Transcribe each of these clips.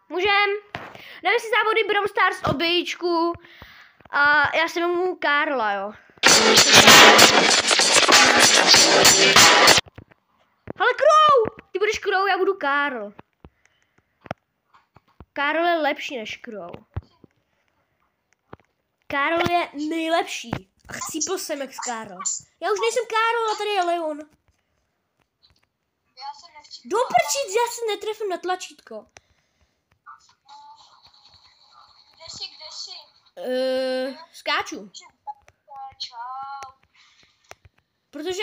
Můžem. Dáme si závody Brawl Stars obejčku. A já se jmenuji Karla, jo. Ale Crow! Ty budeš Crow, já budu Karl. Karl je lepší než Crow. Karl je nejlepší. A chcípl jsem jak Karl. Já už nejsem Karl, a tady je Leon. Doprčit, já se netrefím na tlačítko. Kde jsi? Skáču. Čau. Protože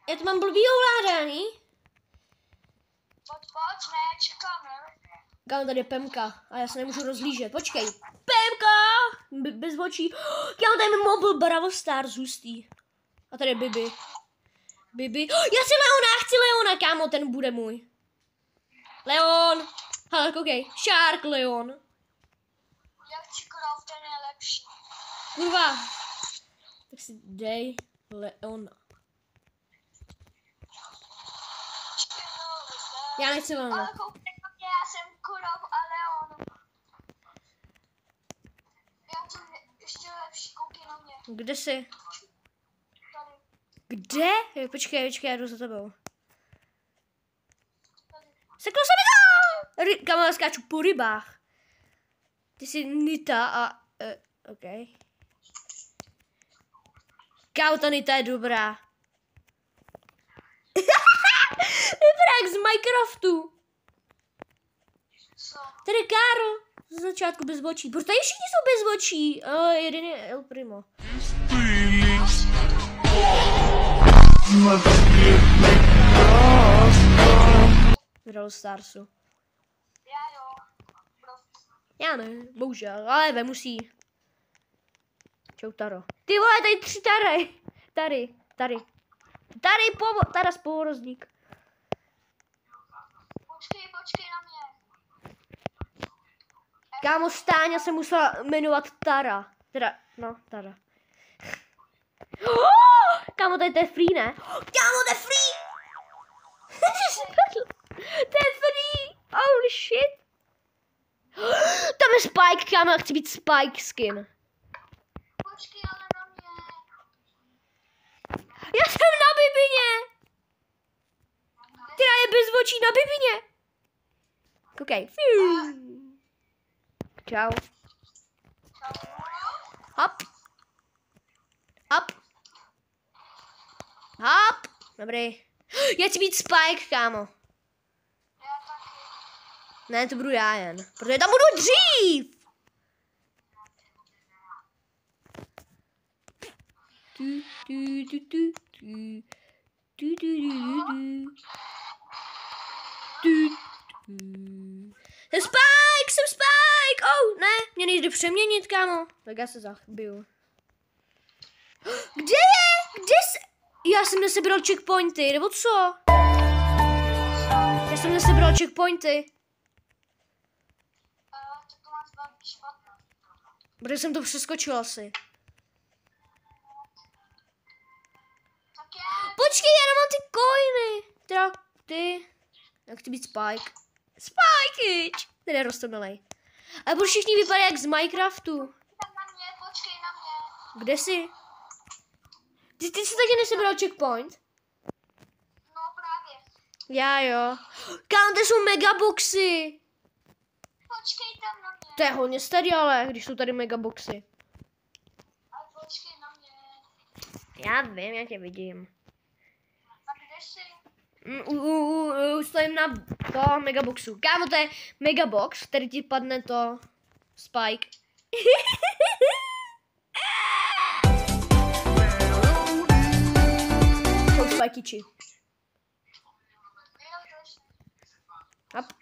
já to mám blbý ovládání. Pojď, ne, čekám, ne? Kámo, tady je Pemka a já se nemůžu rozlížet. Počkej. Pemka! Bez očí. Kámo, tady je mobil Brawl Stars hustý. A tady je Bibi. Bibi. Já chci Leona, chci Leona, kámo, ten bude můj. Leon. Hele, koukej. Shark Leon. Jak chci Crow, ten je lepší. Kurva. Tak si dej Leona. Já nechci Leona. Ale koukej na mě, já jsem Crow a Leon. Já jsem ještě lepší, koukej na mě. Kde jsi? Tady. Kde? Počkej, já jdu za tebou. Tady. Seklo se mi to! Kámo, já skáču po rybách. Ty jsi Nita a... OK. Kámo, ta Nita je dobrá. Vypadá jak z Minecraftu. Co? Tady je Karl. Ze začátku bez očí. Protože všichni jsou bez očí. Jeden je El Primo. Brawl Starsu. Já jo. Já ne, bohužel, ale vemu si. Čau, Taro. Ty vole, tady 3 Tary. Taras pohrozník. Počkej na mě. Kámo, Stáňa se musela jmenovat Tara. Tara. Kámo, to je free, ne? Kámo, to je free! To je free! Holy shit! Tam je Spike, kámo, já chci být Spike skin. Počkej ale na mě. Já jsem na Bibině! Která je bez očí na Bibině. Koukej. Čau. Hop. Dobrý. Já chci být Spike, kámo. Já taky. Ne, to budu já jen. Protože tam budu dřív. Jsem Spike! Oh, ne, mě nejde přeměnit, kámo. Tak já se zabiju. Kde je? Já jsem nesebral checkpointy, nebo co? Já jsem nesebral checkpointy. Tak to máš velmi špatné. Protože jsem to přeskočil asi. Tak já... Počkej, já nemám ty coiny. Teda ty. Já chci být Spike. Spike! Ten je roztomilej. Ale budu všichni vypadat jak z Minecraftu. Počkej na mě. Kde jsi? Ty jsi taky nesebral checkpoint? No právě. Já jo. Kámo, to jsou megaboxy. Počkej tam na mě. To je hodně starý, ale když jsou tady megaboxy. Ale počkej na mě. Já vím, já tě vidím. A kde jsi? Stojím na to megaboxu. Kámo, to je megabox, který ti padne to Spike. Jsou Spikeiči. Up.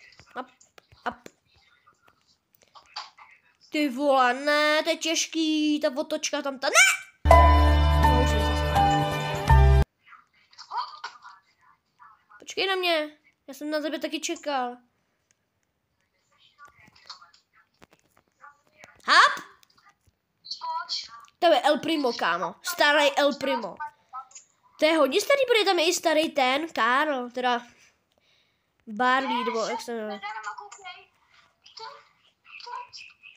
Ty vole, ne, to je těžký, ta otočka tam ta, ne! Počkej na mě, já jsem na tebe taky čekal. Hop! To je El Primo, kámo, starý El Primo. To je hodně starý, protože tam je i starý ten, Karl, teda Barley, nebo jak se jmenuje.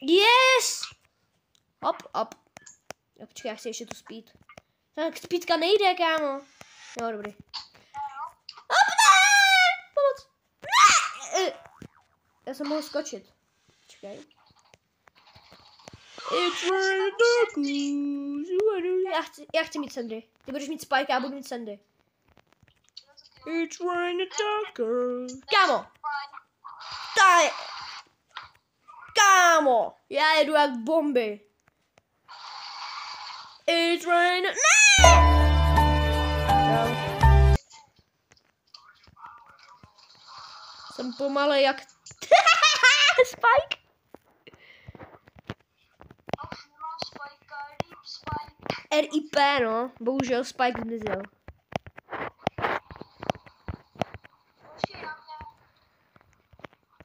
Yes! Hop, hop. Jo, počkej, já chci ještě tu speed. Tak speedka nejde, kámo. No, dobrý. Hop, ne! Pomoc. Ne! Já jsem mohl skočit. Počkej. Já chci mít Sandy. Ty budeš mít Spike, já budu mít Sandy. It's raining tacos. Kámo. Tady. Kámo. Já jedu jak bomby. It's raining. Ne! Jsem pomalej jak... Spike. RIP, no. Bohužel Spike zmizel.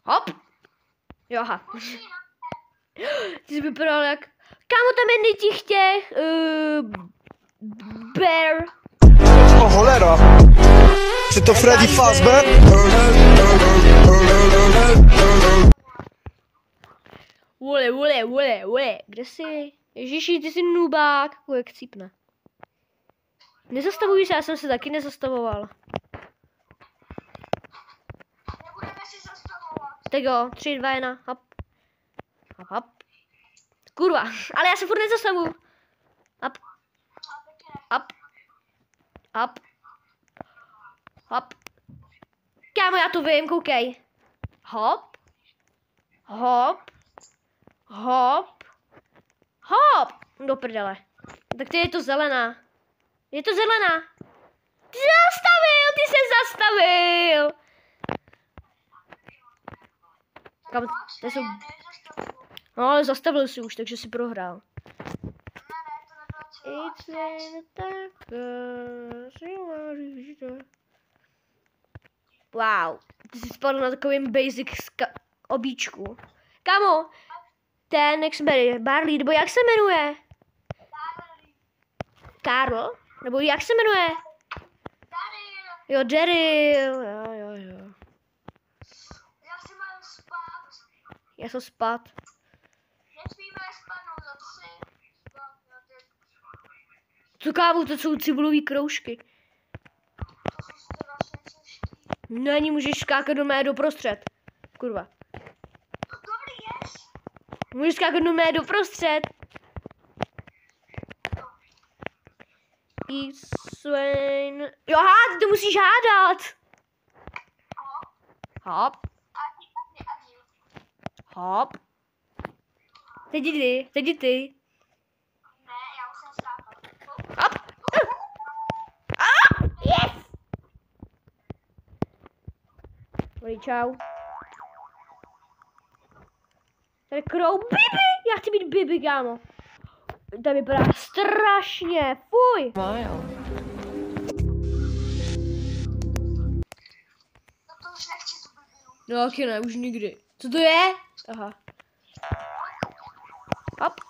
Hop. Jo, aha. Ty jsi vypadal jak... Kámo, tam je nejtěch těch... Bear. Oh, cholera! Czy to Freddy Fazbear? Vole, kde jsi? Ježiši, ty jsi nubák, jak cípne. Nezastavuj se, já jsem se taky nezastavoval. Nebudeme si zastavovat. Tak jo, 3, 2, 1, hop. Hop, hop. Kurva, ale já se furt nezastavuju. Hop. Hop. Hop. Hop. Kámo, já to vím, koukej. Hop. Hop. Hop. Hop. Do prdele. Tak ty je to zelená. Je to zelená. Ty se zastavil. Kam, to jsou... No ale zastavil si už, takže si prohrál. Wow, ty jsi spadl na takovým basic obíčku. Kámo, ten, jak se jmenuje, Barley, nebo jak se jmenuje? Karl? Nebo jak se jmenuje? Jo, Daryl, jo. Já si mám spát. Já jsem spát. Nesmíme spadnout za 3. Co kámo, to jsou cibulový kroužky. To jsou strašně těžký. Není, můžeš skákat do mé doprostřed. Kurva. Dobrý, yes. Můžeš skákat do mé doprostřed. Swain. Jo, ty to musíš hádat. Hop. Hop. Teď jdi ty. Ne, já už jsem skákal. Hop. Yes. Dobrý, čau. Tady krou. Bibi! Já chci být Bibi, kámo. To vypadá strašně. Fuj. No to už nechci tu blbinu. No taky ne, už nikdy. Co to je? Aha. Hop.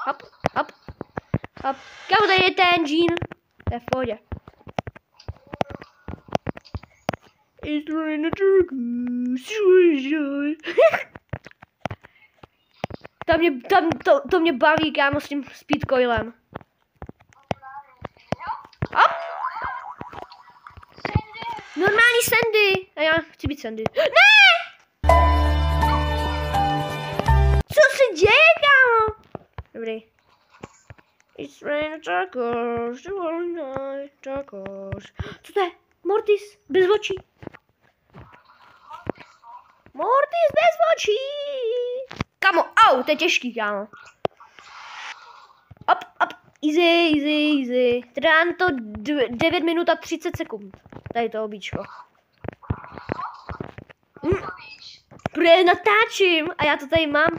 Hop, hop. Hop. Kámo, tady je ten Jean. To je v pohodě. It's raining to mě baví, kámo, s tím speedcoilem. Hop. Normální Sandy. A já chci být Sandy. Ne! Co se děje, kámo? Dobrý. It's raining tacos, tacos. Co to je? Mortis, bez očí. Mortis bez očí. Kámo, au, to je těžký, kámo. Op, easy. Teda to 9 minut a 30 sekund. Tady to obíčko. Protože natáčím a já to tady mám.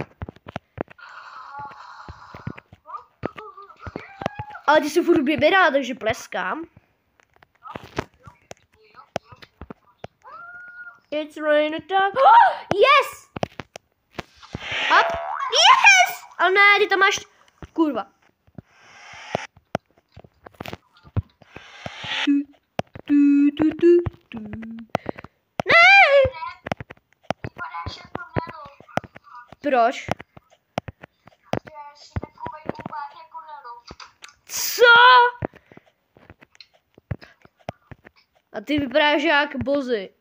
Ale ty si furt vybírá, takže pleskám. It's raining tacos. Oh, yes! Hop. Yes! Ale ne, ty tam máš... Kurva. Ne! Proč? Že si takovej bubák jako Nero. Co? A ty vypadáš jak Bozy.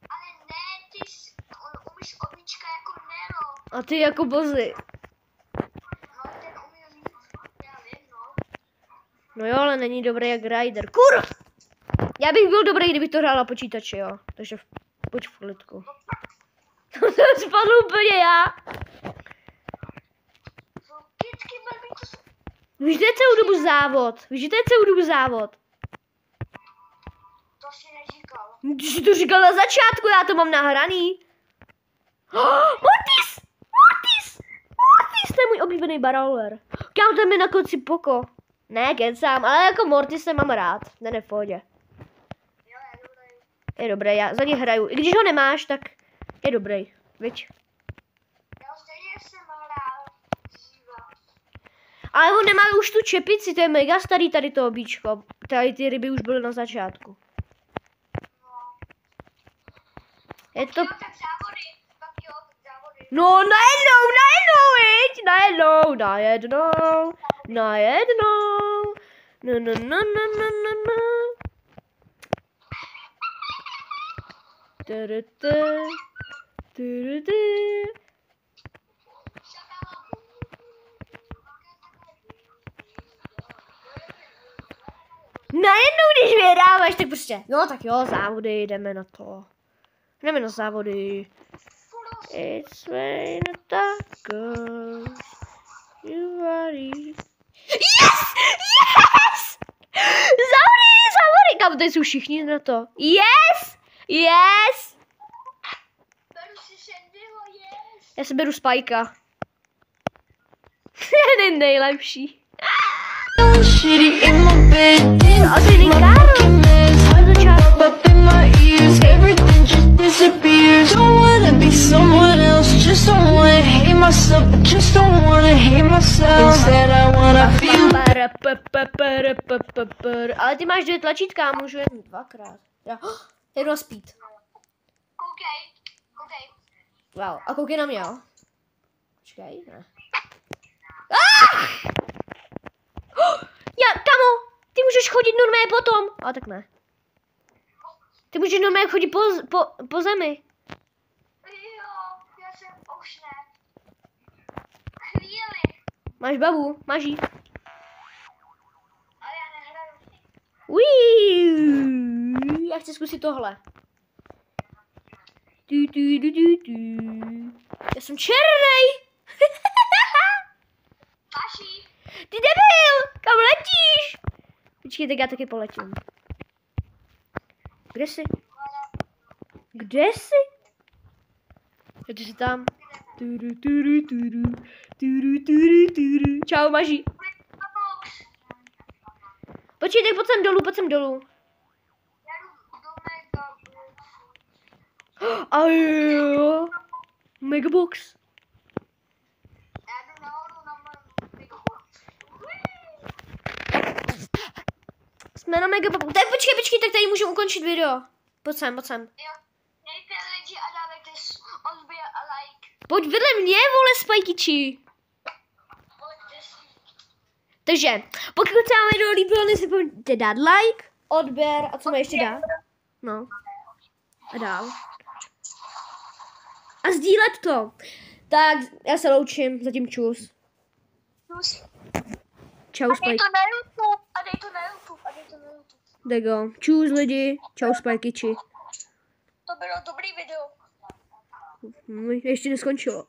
Ale ne, ty umíš oblička jako Nero. A ty jako Bozy. No, ten umí říct, já vím, no. No jo, ale není dobrý jak Ryder. Kur! Já bych byl dobrý, kdybych to hrál na počítači, jo. Takže pojď v klidku. To spadl úplně já. To kytky blbý, to jsou... Víš, to je celou dobu závod. Víš, že to je celou dobu závod. To si neříkal. Ty jsi to říkal na začátku, já to mám nahraný. Mortis! Mortis! Mortis, to je můj oblíbený barrowler. Kámo, tam je na konci Poko. Ne, kecám, ale jako Mortis se mám rád. Ne, v pohodě. Jo, je dobrý. Je dobrý, já za ně hraju. I když ho nemáš, tak je dobrý. Viď? Já stejně jsem hrál dříve. Ale on nemá už tu čepici, to je mega starý tady to obíčko. Tady ty ryby už byly na začátku. Je to... Jo, tak závody. Tak jo, tak závody. No najednou, viď? Najednou. No. Najednou, když vyhráváš, tak prostě, no tak jo, závody, jdeme na to. Jdeme na závody. It's when that goes. You are it. Yes! Závody! Kam tady jsou všichni na to? Yes! Beru si Sandyho, yes. Já si beru Spajka. Ten nejlepší. Shitty in my bed, Asi Ricardo. Ale začátku. up in my ears, everything just disappears. Don't wanna be someone else, just don't wanna hate myself, I just don't wanna hate myself. Instead I wanna feel. Ale ty máš 2 tlačítka, můžu jen 2krát. Já. Jdu na speed. Koukej. Wow, a koukej na mě, jo? Počkej, ne. Já, kamo, ty můžeš chodit normálně potom. A tak ne. Ty můžeš normálně chodit po zemi. Jo, já jsem už ne. Chvíli. Máš babu, máš jí. Ale já nehraju. Uí, já chci zkusit tohle. Já jsem černej. Maši. Ty debil, kam letíš? Počkej, tak já taky poletím. Kde jsi? Kde jsi? Jo, ty jsi tam. Čau, Maži. Počkej, tak pojď sem dolů. Já jdu do Megaboxu. A jo. Megabox. Já jdu nahoru na Megabox. Jsme na Megaboxu. Tak počkej, tak tady můžeme ukončit video. Pojď sem. Jo, mějte lidi a dávejte odběr a like. Pojď vedle mě, vole, spajkiči. Pojďte si. Takže, pokud se vám video líbilo, nezapomeňte dát like, odběr a co má ještě dát? No. A dál. A sdílet to. Tak, já se loučím, zatím čus. Čau, Spike. Dej to na YouTube. A dej to na YouTube. Dego. Čus lidi. Čau, Spajkiči. To bylo dobrý video. Ještě neskončilo.